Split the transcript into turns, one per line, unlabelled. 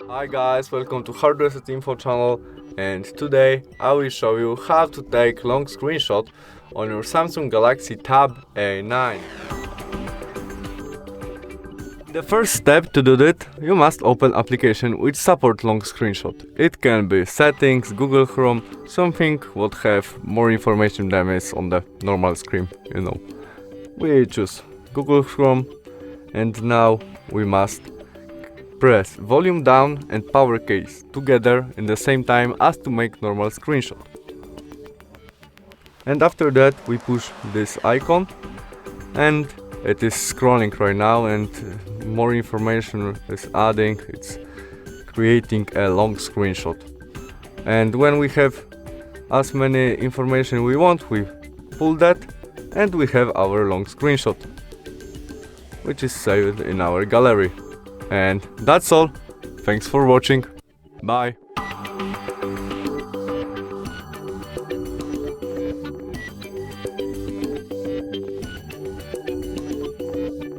Hi guys, welcome to Hard Reset Info channel, and today I will show you how to take long screenshot on your Samsung Galaxy Tab A9. The first step to do that, you must open application which support long screenshot. It can be settings, Google Chrome, something what have more information than is on the normal screen, We choose Google Chrome, and now we must press volume down and power case together in the same time as to make normal screenshot. And after that we push this icon, and it is scrolling right now, and more information is adding. It's creating a long screenshot. And when we have as many information we want, we pull that and we have our long screenshot, which is saved in our gallery. And that's all. Thanks for watching. Bye.